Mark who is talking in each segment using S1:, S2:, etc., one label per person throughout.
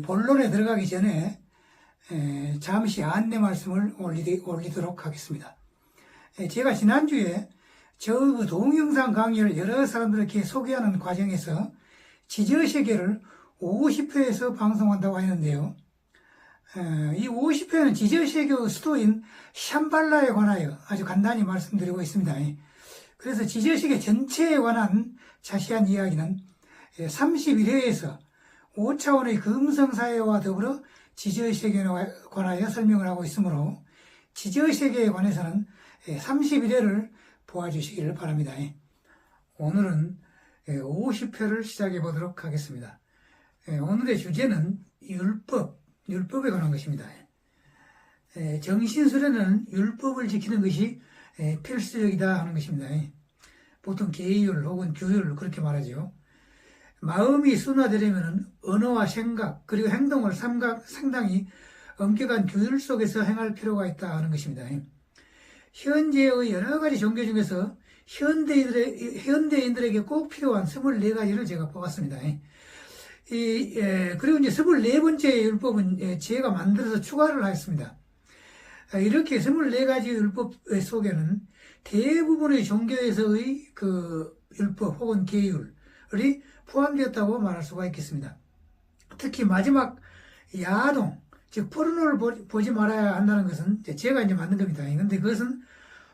S1: 본론에 들어가기 전에 잠시 안내 말씀을 올리도록 하겠습니다. 제가 지난주에 저 동영상 강의를 여러 사람들에게 소개하는 과정에서 지저세계를 50회에서 방송한다고 했는데요. 이 50회는 지저세계의 수도인 샴발라에 관하여 아주 간단히 말씀드리고 있습니다. 그래서 지저세계 전체에 관한 자세한 이야기는 31회에서 5차원의 금성사회와 더불어 지저세계에 관하여 설명을 하고 있으므로 지저세계에 관해서는 31회를 보아주시기를 바랍니다. 오늘은 50회를 시작해 보도록 하겠습니다. 오늘의 주제는 율법에 관한 것입니다. 정신수련은 율법을 지키는 것이 필수적이다 하는 것입니다. 보통 계율 혹은 규율 그렇게 말하죠. 마음이 순화되려면 언어와 생각 그리고 행동을 상당히 엄격한 규율 속에서 행할 필요가 있다 하는 것입니다. 현재의 여러 가지 종교 중에서 현대인들에게 꼭 필요한 24가지를 제가 뽑았습니다. 그리고 이제 24번째 율법은 제가 만들어서 추가를 하였습니다. 이렇게 24가지 율법 속에는 대부분의 종교에서의 그 율법 혹은 계율이 포함되었다고 말할 수가 있겠습니다. 특히 마지막 야동, 즉 포르노를 보지 말아야 한다는 것은 제가 이제 만든 겁니다. 그런데 그것은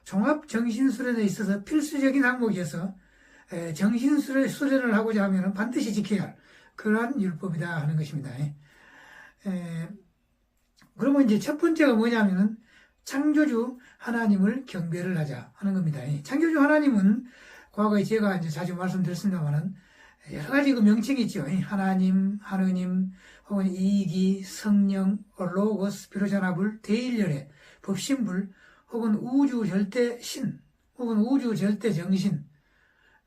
S1: 종합정신수련에 있어서 필수적인 항목이어서 정신수련을 하고자 하면 반드시 지켜야 할 그러한 율법이다 하는 것입니다. 그러면 이제 첫 번째가 뭐냐면은 창조주 하나님을 경배를 하자 하는 겁니다. 창조주 하나님은 과거에 제가 이제 자주 말씀드렸습니다만은 여러 가지 그 명칭이 있죠. 하나님, 혹은 이기, 성령, 로고스, 비로자나불, 대일열애, 법신불, 혹은 우주 절대신, 혹은 우주 절대정신,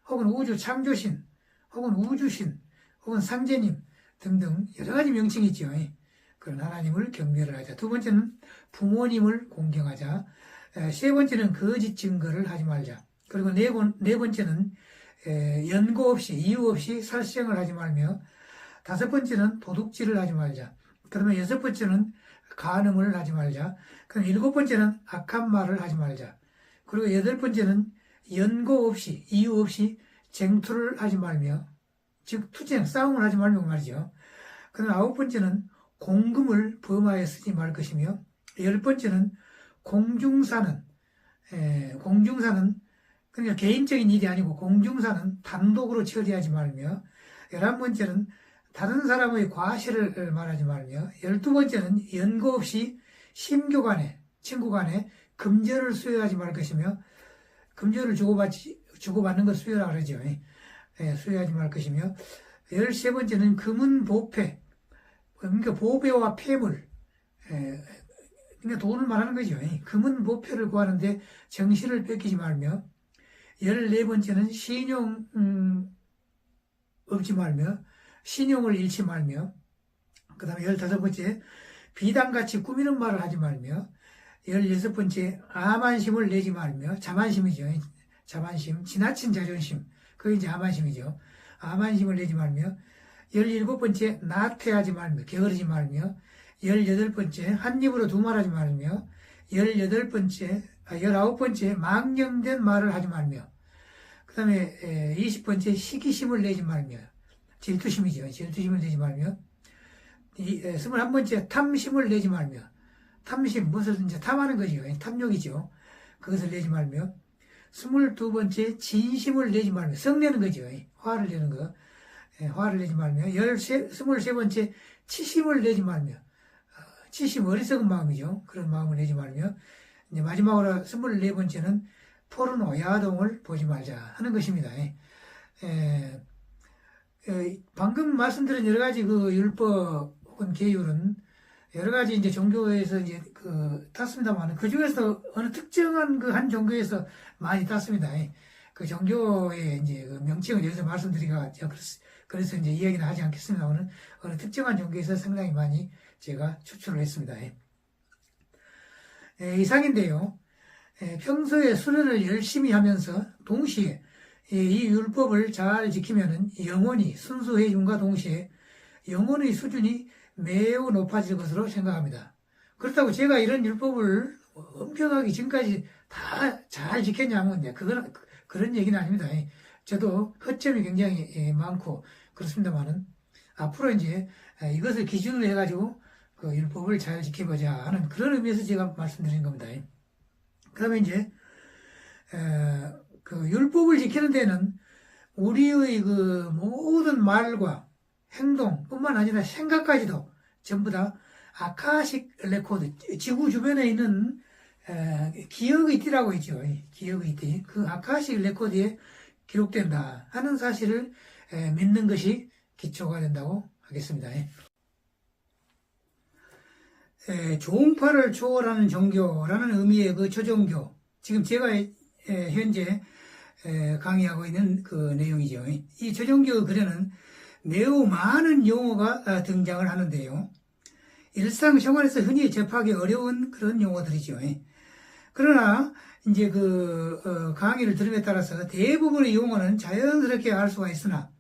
S1: 혹은 우주 창조신, 혹은 우주신, 혹은 상제님 등등 여러 가지 명칭이 있죠. 그런 하나님을 경배를 하자. 두 번째는 부모님을 공경하자. 세 번째는 거짓 증거를 하지 말자. 그리고 네 번째는 연고 없이 이유 없이 살생을 하지 말며, 다섯 번째는 도둑질을 하지 말자. 그러면 여섯 번째는 간음을 하지 말자. 그럼 일곱 번째는 악한 말을 하지 말자. 그리고 여덟 번째는 연고 없이 이유 없이 쟁투를 하지 말며, 즉 투쟁 싸움을 하지 말며 말이죠. 그럼 아홉 번째는 공금을 범하여 쓰지 말 것이며, 열 번째는 공중사는 그러니까 개인적인 일이 아니고 공중사는 단독으로 처리하지 말며, 11번째는 다른 사람의 과실을 말하지 말며, 12번째는 연고 없이 친구 간에 금전을 수여하지 말 것이며, 금전을 주고받는 걸 수여라 그러죠. 수여하지 말 것이며, 13번째는 금은보패, 그러니까 보배와 폐물, 그러니까 돈을 말하는 거죠. 금은보패를 구하는데 정신을 뺏기지 말며, 14번째는 신용 없지 말며, 신용을 잃지 말며, 그 다음에 15번째 비단같이 꾸미는 말을 하지 말며, 16번째 암한심을 내지 말며, 자만심이죠. 자만심, 지나친 자존심, 그게 이제 암한심이죠. 암한심을 내지 말며, 17번째 나태하지 말며, 게으르지 말며, 18번째 한 입으로 두 말하지 말며, 19번째 망령된 말을 하지 말며, 그 다음에 20번째 시기심을 내지 말며, 질투심이죠. 질투심을 내지 말며, 21번째 탐심을 내지 말며, 탐심, 무엇을 이제 탐하는 거죠. 탐욕이죠. 그것을 내지 말며, 22번째 진심을 내지 말며, 성내는 거죠. 화를 내는 거. 화를 내지 말며, 23번째 치심을 내지 말며, 치심 어리석은 마음이죠. 그런 마음을 내지 말며, 이제 마지막으로 24번째는 포르노, 야동을 보지 말자 하는 것입니다. 방금 말씀드린 여러 가지 그 율법 혹은 계율은 여러 가지 이제 종교에서 이제 땄습니다만, 그 중에서 어느 특정한 그 한 종교에서 많이 땄습니다. 그 종교의 이제 그 명칭을 여기서 말씀드리기가 그래서 이제 이야기는 하지 않겠습니다만, 어느 특정한 종교에서 상당히 많이 제가 추출을 했습니다. 이상인데요. 평소에 수련을 열심히 하면서 동시에 이 율법을 잘 지키면은 영원히 순수해짐과 동시에 영혼의 수준이 매우 높아질 것으로 생각합니다. 그렇다고 제가 이런 율법을 엄격하게 지금까지 다 잘 지켰냐면 그런 얘기는 아닙니다. 저도 허점이 굉장히 많고 그렇습니다만은 앞으로 이제 이것을 기준으로 해가지고 그 율법을 잘 지켜보자 하는 그런 의미에서 제가 말씀드린 겁니다. 그다음에 이제 그 율법을 지키는 데는 우리의 그 모든 말과 행동뿐만 아니라 생각까지도 전부 다 아카식 레코드, 지구 주변에 있는 기억의 띠라고 있죠. 기억의 띠. 그 아카식 레코드에 기록된다 하는 사실을 믿는 것이 기초가 된다고 하겠습니다. 종파를 초월하는 종교라는 의미의 그 초종교, 지금 제가 현재 강의하고 있는 그 내용이죠. 이 초종교 글에는 매우 많은 용어가 등장을 하는데요. 일상생활에서 흔히 접하기 어려운 그런 용어들이죠. 그러나 이제 그 강의를 들음에 따라서 대부분의 용어는 자연스럽게 알 수가 있으나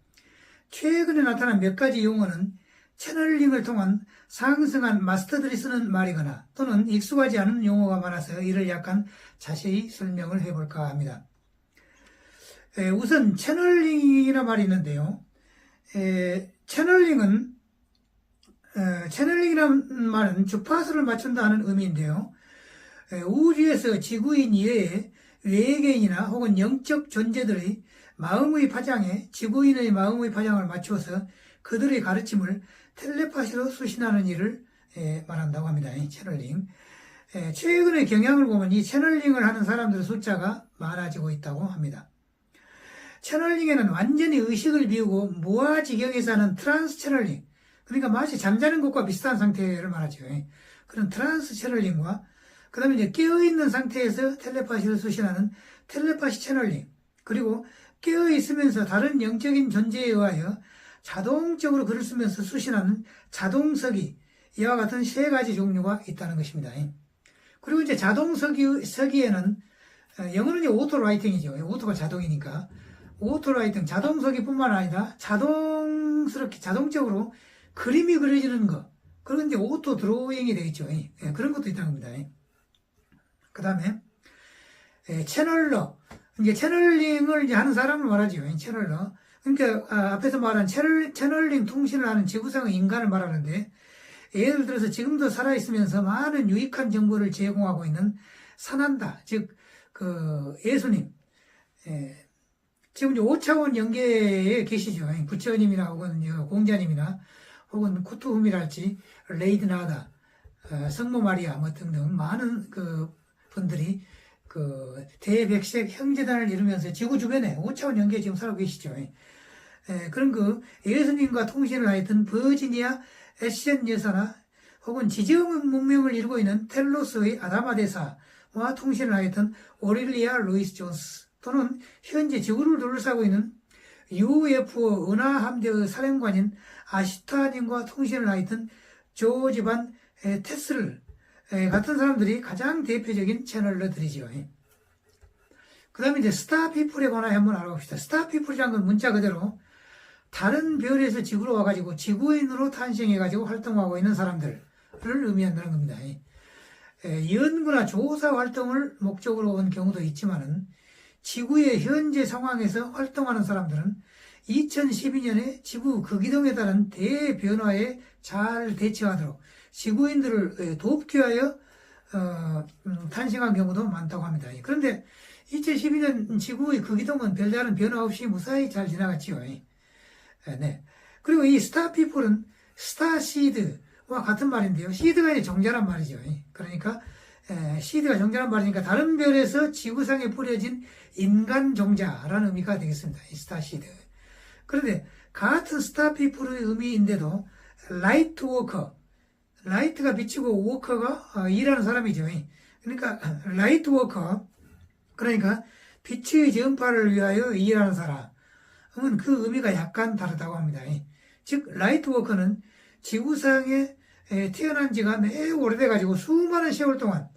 S1: 최근에 나타난 몇 가지 용어는 채널링을 통한 상승한 마스터들이 쓰는 말이거나 또는 익숙하지 않은 용어가 많아서 이를 약간 자세히 설명을 해볼까 합니다. 우선 채널링이라는 말이 있는데요. 채널링이라는 말은 주파수를 맞춘다는 의미인데요. 우주에서 지구인 이외에 외계인이나 혹은 영적 존재들의 마음의 파장에 지구인의 마음의 파장을 맞추어서 그들의 가르침을 텔레파시로 수신하는 일을 말한다고 합니다. 채널링. 최근의 경향을 보면 이 채널링을 하는 사람들의 숫자가 많아지고 있다고 합니다. 채널링에는 완전히 의식을 비우고 무아지경에서 하는 트란스 채널링, 그러니까 마치 잠자는 것과 비슷한 상태를 말하죠. 그런 트란스 채널링과 그 다음에 이제 깨어있는 상태에서 텔레파시를 수신하는 텔레파시 채널링, 그리고 깨어있으면서 다른 영적인 존재에 의하여 자동적으로 글을 쓰면서 수신하는 자동서기, 이와 같은 세 가지 종류가 있다는 것입니다. 그리고 이제 자동서기에는 영어는 이제 오토라이팅이죠. 오토가 자동이니까 오토라이팅, 자동서기뿐만 아니라 자동적으로 그림이 그려지는 거, 그런 이제 오토 드로잉이 되겠죠. 그런 것도 있다는 겁니다. 그 다음에 채널러, 이제 채널링을 이제 하는 사람을 말하죠. 채널러. 그러니까 앞에서 말한 채널링 통신을 하는 지구상의 인간을 말하는데, 예를 들어서 지금도 살아있으면서 많은 유익한 정보를 제공하고 있는 산한다, 즉 그 예수님, 지금 이제 5차원 연계에 계시죠. 부처님이나 혹은 공자님이나 혹은 쿠투훔이랄지 레이드나다, 성모 마리아 뭐 등등 많은 그 분들이 그 대백색 형제단을 이루면서 지구 주변에 5차원 연계에 지금 살고 계시죠. 그런 그 예수님과 통신을 하였던 버지니아 에센 여사나 혹은 지정 문명을 이루고 있는 텔로스의 아다마 대사와 통신을 하였던 오릴리아 루이스 존스, 또는 현재 지구를 둘러싸고 있는 UFO 은하함대의 사령관인 아시타님과 통신을 하였던 조지 반 테스를 같은 사람들이 가장 대표적인 채널러들이죠. 그 다음에 이제 스타피플에 관하여 한번 알아봅시다. 스타피플이라는 건 문자 그대로 다른 별에서 지구로 와가지고 지구인으로 탄생해가지고 활동하고 있는 사람들을 의미한다는 겁니다. 연구나 조사 활동을 목적으로 온 경우도 있지만은 지구의 현재 상황에서 활동하는 사람들은 2012년에 지구 극이동에 따른 대변화에 잘 대처하도록 지구인들을 돕기 위하여 탄생한 경우도 많다고 합니다. 그런데 2012년 지구의 극이동은 별다른 변화 없이 무사히 잘 지나갔지요. 네. 그리고 이 스타피플은 스타시드와 같은 말인데요. 시드가 이제 정자란 말이죠. 그러니까 시드가 정자란 말이니까 다른 별에서 지구상에 뿌려진 인간 종자라는 의미가 되겠습니다. 이 스타시드. 그런데 같은 스타피플의 의미인데도 라이트 워커, 라이트가 비치고 워커가 일하는 사람이죠. 그러니까 라이트 워커, 그러니까 빛의 전파를 위하여 일하는 사람은 그 의미가 약간 다르다고 합니다. 즉 라이트 워커는 지구상에 태어난 지가 매우 오래돼가지고 수많은 세월 동안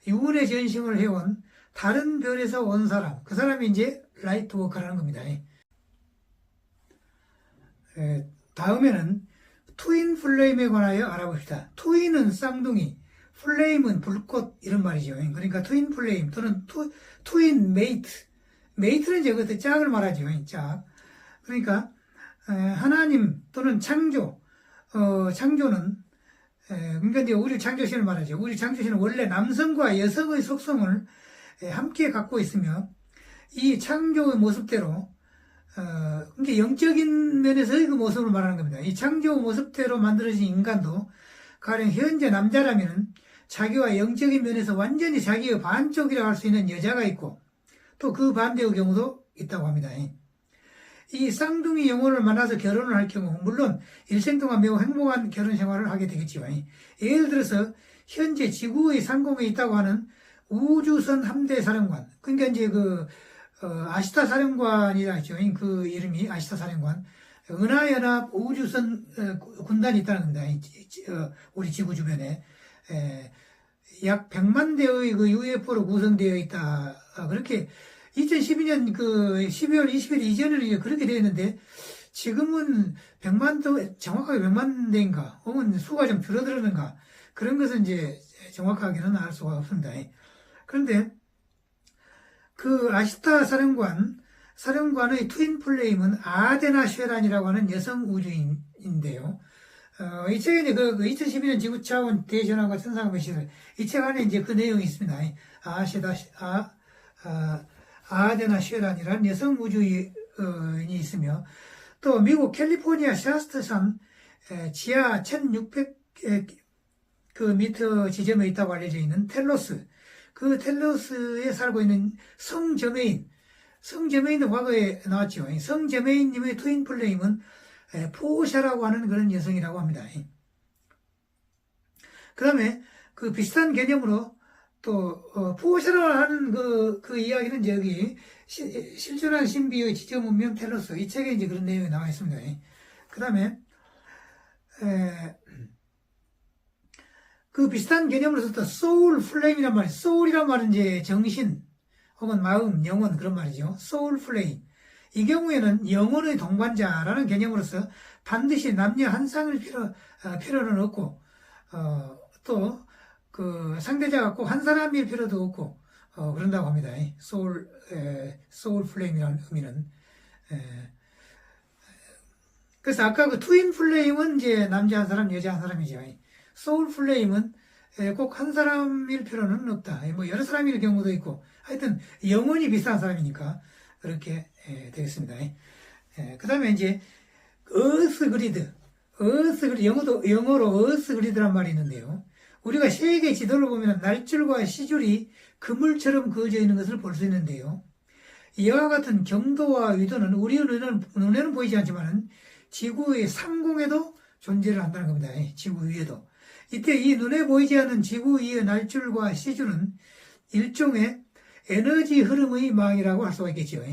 S1: 유운의 전승을 해온 다른 별에서 온 사람, 그 사람이 이제 라이트 워커라는 겁니다. 다음에는 트윈 플레임에 관하여 알아봅시다. 트윈은 쌍둥이, 플레임은 불꽃 이런 말이죠. 그러니까 트윈 플레임 또는 트윈 메이트. 메이트는 이제 그 짝을 말하죠. 짝. 그러니까 하나님 또는 창조, 창조는 그러니까 이제 우리 창조신을 말하죠. 우리 창조신은 원래 남성과 여성의 속성을 함께 갖고 있으며 이 창조의 모습대로 그러니까 영적인 면에서의 그 모습을 말하는 겁니다. 이 창조 모습대로 만들어진 인간도 가령 현재 남자라면 자기와 영적인 면에서 완전히 자기의 반쪽이라고 할 수 있는 여자가 있고 또 그 반대의 경우도 있다고 합니다. 이 쌍둥이 영혼을 만나서 결혼을 할 경우 물론 일생 동안 매우 행복한 결혼 생활을 하게 되겠지요. 예를 들어서 현재 지구의 상공에 있다고 하는 우주선 함대 사령관, 그러니까 이제 아시타 사령관이라 했죠. 그 이름이 아시타 사령관. 은하연합 우주선 군단이 있다는 겁니다. 우리 지구 주변에 약 100만 대의 그 UFO로 구성되어 있다. 그렇게 2012년 12월 20일 이전에는 그렇게 되어 있는데 지금은 100만 대, 정확하게 100만 대인가, 혹은 수가 좀 줄어들었는가, 그런 것은 이제 정확하게는 알 수가 없습니다. 그런데 그 아시타 사령관의 트윈 플레임은 아데나 쉐란이라고 하는 여성 우주인인데요. 이 책에 이제 2012년 지구 차원 대전환과 천상의 시설, 이 책 안에 이제 그 내용이 있습니다. 아데나 쉐란이라는 여성 우주인이 있으며, 또 미국 캘리포니아 샤스트산 지하 1600 미터 지점에 있다고 알려져 있는 텔로스, 그 텔로스에 살고 있는 성저메인도 과거에 나왔죠. 성저메인님의 트윈 플레임은 포샤라고 하는 그런 여성이라고 합니다. 그 다음에 그 비슷한 개념으로 또 포샤라는 그 이야기는 여기 실존한 신비의 지점 운명 텔로스, 이 책에 이제 그런 내용이 나와 있습니다. 그 다음에 그 비슷한 개념으로서 또 소울 플레임이란 말이에요. 소울이란 말은 이제 정신 혹은 마음, 영혼 그런 말이죠. 소울 플레임. 이 경우에는 영혼의 동반자라는 개념으로서 반드시 남녀 한 쌍일 필요는 없고, 또 그 상대자가 꼭 한 사람일 필요도 없고, 그런다고 합니다. 소울 플레임이라는 의미는. 그래서 아까 그 트윈 플레임은 이제 남자 한 사람, 여자 한 사람이죠. 소울 플레임은 꼭 한 사람일 필요는 없다. 뭐 여러 사람일 경우도 있고, 하여튼 영혼이 비슷한 사람이니까 그렇게 되겠습니다. 그 다음에 이제 어스 그리드, 영어로 어스 그리드란 말이 있는데요. 우리가 세계 지도를 보면 날줄과 시줄이 그물처럼 그어져 있는 것을 볼 수 있는데요. 이와 같은 경도와 위도는 우리 눈에는 보이지 않지만 지구의 상공에도 존재를 한다는 겁니다. 지구 위에도. 이때 이 눈에 보이지 않는 지구 위의 날줄과 시줄은 일종의 에너지 흐름의 망이라고 할 수가 있겠죠.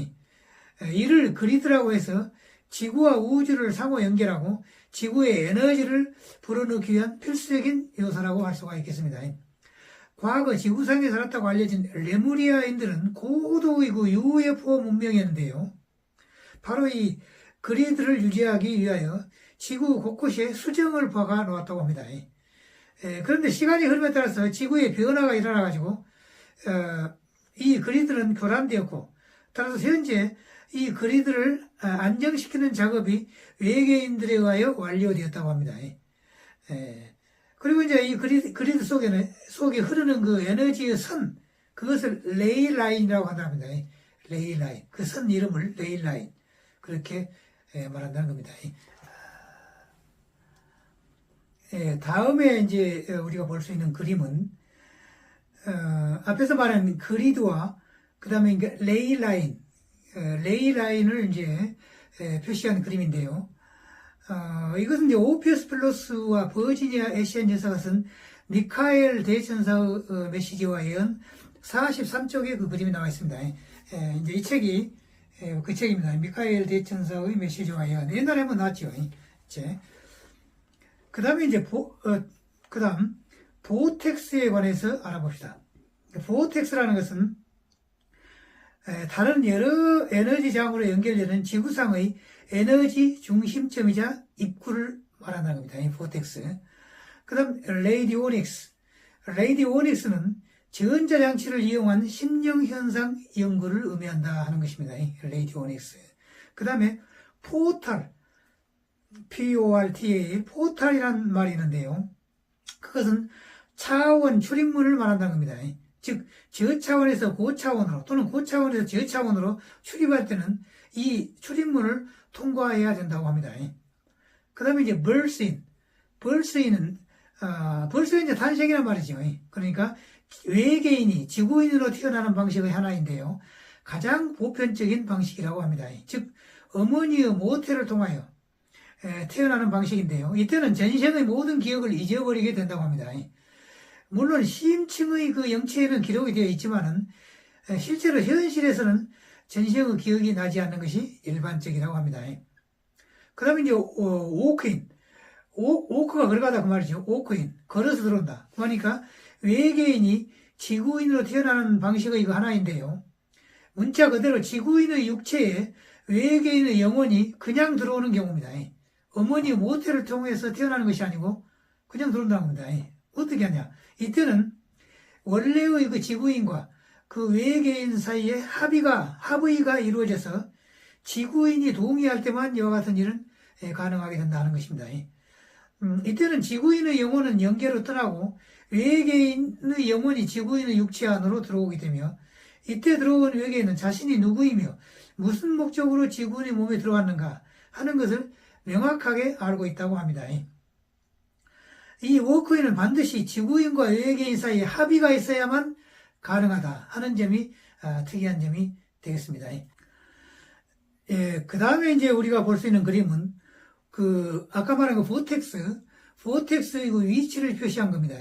S1: 이를 그리드라고 해서 지구와 우주를 상호 연결하고 지구의 에너지를 불어넣기 위한 필수적인 요소라고 할 수가 있겠습니다. 과거 지구상에 살았다고 알려진 레무리아인들은 고도의 그 UFO 문명이었는데요. 바로 이 그리드를 유지하기 위하여 지구 곳곳에 수정을 박아 놓았다고 합니다. 그런데 시간이 흐름에 따라서 지구의 변화가 일어나가지고 이 그리드는 교란되었고, 따라서 현재 이 그리드를 안정시키는 작업이 외계인들에 의하여 완료되었다고 합니다. 그리고 이제 이 그리드 속에 흐르는 그 에너지의 선, 그것을 레일라인이라고 한답니다. 레일라인. 그 선 이름을 레일라인. 그렇게 말한다는 겁니다. 다음에 이제 우리가 볼 수 있는 그림은, 앞에서 말한 그리드와 그 다음에 레일라인을 이제 표시한 그림인데요. 이것은 이제 오피어스 플러스와 버지니아 애시안 여사가 쓴 미카엘 대천사의 메시지와 예언 43쪽에 그 그림이 나와 있습니다. 이제 이 책이 그 책입니다. 미카엘 대천사의 메시지와 예언. 옛날에 한번 나왔죠. 이제. 그 다음에 이제 그다음 보텍스에 관해서 알아봅시다. 보텍스라는 것은 다른 여러 에너지 장으로 연결되는 지구상의 에너지 중심점이자 입구를 말한다는 겁니다. 이 보텍스. 그 다음, 레이디오닉스. 레이디오닉스는 전자장치를 이용한 심령현상 연구를 의미한다 하는 것입니다. 레이디오닉스. 그 다음에, 포탈. PORTA, 포탈이라는 말이 있는데요. 그것은 차원 출입문을 말한다는 겁니다. 즉, 저차원에서 고차원으로 또는 고차원에서 저차원으로 출입할 때는 이 출입문을 통과해야 된다고 합니다. 그 다음에 이제 벌스인. 벌스인은, 벌스인 이제 탄생이란 말이죠. 그러니까 외계인이 지구인으로 태어나는 방식의 하나인데요. 가장 보편적인 방식이라고 합니다. 즉, 어머니의 모태를 통하여 태어나는 방식인데요. 이때는 전생의 모든 기억을 잊어버리게 된다고 합니다. 물론 심층의 그 영체에는 기록이 되어 있지만은 실제로 현실에서는 전생의 기억이 나지 않는 것이 일반적이라고 합니다. 그 다음에 이제 오크인. 오크가 걸어가다 그 말이죠. 오크인. 걸어서 들어온다. 그러니까 외계인이 지구인으로 태어나는 방식의 이거 하나인데요. 문자 그대로 지구인의 육체에 외계인의 영혼이 그냥 들어오는 경우입니다. 어머니 모태를 통해서 태어나는 것이 아니고 그냥 들어온다는 겁니다. 어떻게 하냐. 이때는 원래의 그 지구인과 그 외계인 사이에 합의가 이루어져서 지구인이 동의할 때만 이와 같은 일은 가능하게 된다는 것입니다. 이때는 지구인의 영혼은 영계로 떠나고 외계인의 영혼이 지구인의 육체 안으로 들어오게 되며 이때 들어온 외계인은 자신이 누구이며 무슨 목적으로 지구인의 몸에 들어왔는가 하는 것을 명확하게 알고 있다고 합니다. 이 워크인은 반드시 지구인과 외계인 사이에 합의가 있어야만 가능하다 하는 점이 특이한 점이 되겠습니다. 그 다음에 이제 우리가 볼 수 있는 그림은 아까 말한 그 보텍스의 그 위치를 표시한 겁니다.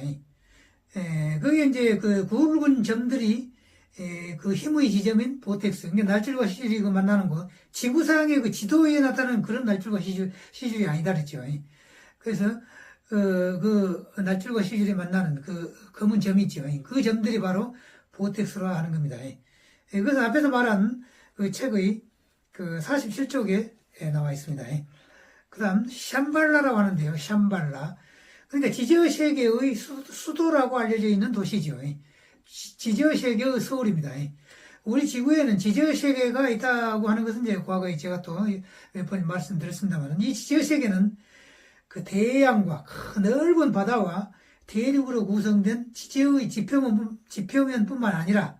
S1: 그게 이제 그 굵은 점들이 그 힘의 지점인 보텍스, 그러니까 날줄과 시줄이 만나는 곳, 지구상의 그 지도에 나타나는 그런 날줄과 시줄이 아니다 그랬죠. 그래서 그 날줄과 시줄이 만나는 그 검은 점이 있죠. 그 점들이 바로 보텍스라 하는 겁니다. 그래서 앞에서 말한 그 책의 그 47쪽에 나와 있습니다. 그 다음 샴발라라고 하는데요. 샴발라. 그러니까 지저세계의 수도라고 알려져 있는 도시죠. 지저세계의 서울입니다. 우리 지구에는 지저세계가 있다고 하는 것은 이제 과거에 제가 또 몇 번 말씀드렸습니다만 이 지저세계는 그 대양과 큰 넓은 바다와 대륙으로 구성된 지저의 지표면뿐만 아니라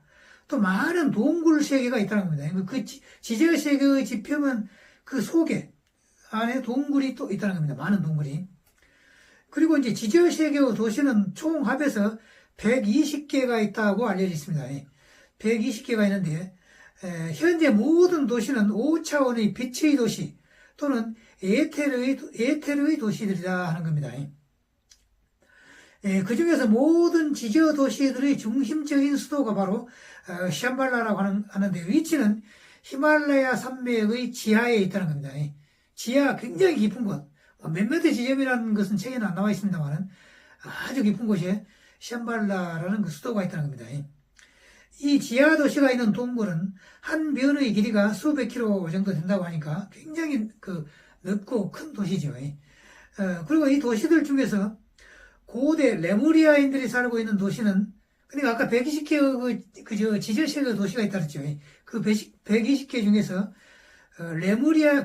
S1: 또 많은 동굴 세계가 있다는 겁니다. 그 지저세계의 지표면 그 속에 안에 동굴이 또 있다는 겁니다. 많은 동굴이. 그리고 이제 지저세계의 도시는 총 합해서 120개가 있다고 알려져 있습니다. 120개가 있는데 현재 모든 도시는 5차원의 빛의 도시 또는 에테르의 도시들이다 하는 겁니다. 그 중에서 모든 지저 도시들의 중심적인 수도가 바로 샴발라라고 하는데 위치는 히말라야 산맥의 지하에 있다는 겁니다. 지하 굉장히 깊은 곳, 몇몇의 지점이라는 것은 책에는 안 나와 있습니다만 아주 깊은 곳에 샴발라라는 그 수도가 있다는 겁니다. 이 지하 도시가 있는 동굴은 한 면의 길이가 수백 킬로 정도 된다고 하니까 굉장히 그 넓고 큰 도시죠. 그리고 이 도시들 중에서 고대 레무리아인들이 살고 있는 도시는 그러니까 아까 120개 지저세계 도시가 있다 그랬죠. 그 120개 중에서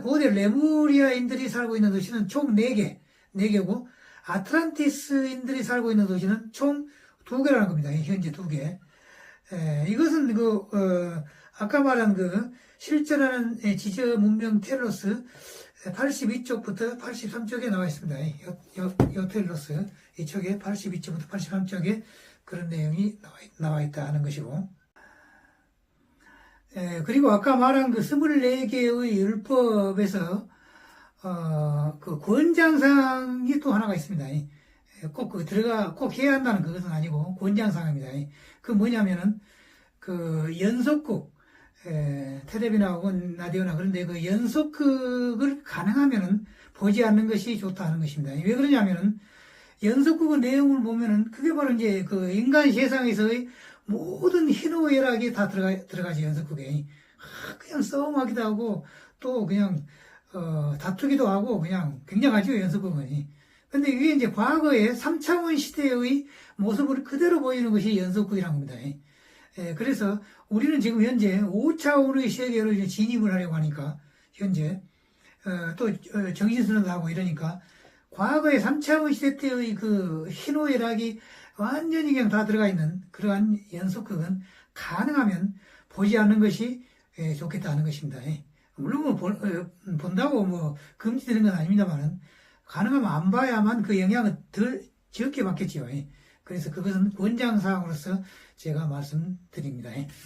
S1: 고대 레무리아인들이 살고 있는 도시는 총 4개고 아틀란티스인들이 살고 있는 도시는 총 2개라는 겁니다. 현재 2개. 이것은 아까 말한 실존하는 지저 문명 텔로스 82쪽부터 83쪽에 나와 있습니다. 요 텔로스 이쪽에 82쪽부터 83쪽에 그런 내용이 나와 있다 하는 것이고, 그리고 아까 말한 그 24개의 율법에서 그 권장사항이 또 하나가 있습니다. 꼭 해야 한다는 그것은 아니고 권장사항입니다. 그 뭐냐면은 그 연속극, 텔레비나 혹은 라디오나 그런데 그 연속극을 가능하면은 보지 않는 것이 좋다 하는 것입니다. 왜 그러냐면은 연속극의 내용을 보면은 그게 바로 이제 그 인간 세상에서의 모든 희노애락이 다 들어가죠, 연속극에. 그냥 싸움하기도 하고 또 그냥 다투기도 하고 그냥 굉장하죠, 연속극은. 근데 이게 이제 과거의 3차원 시대의 모습을 그대로 보이는 것이 연속극이라는 겁니다. 그래서 우리는 지금 현재 5차원의 세계로 이제 진입을 하려고 하니까, 현재, 또 정신순환도 하고 이러니까, 과거의 3차원 시대 때의 그 희노애락이 완전히 그냥 다 들어가 있는 그러한 연속극은 가능하면 보지 않는 것이 좋겠다는 것입니다. 물론 뭐 본다고 뭐 금지되는 건 아닙니다만은, 가능하면 안 봐야만 그 영향은 덜 적게 받겠지요. 그래서 그것은 권장사항으로서 제가 말씀드립니다.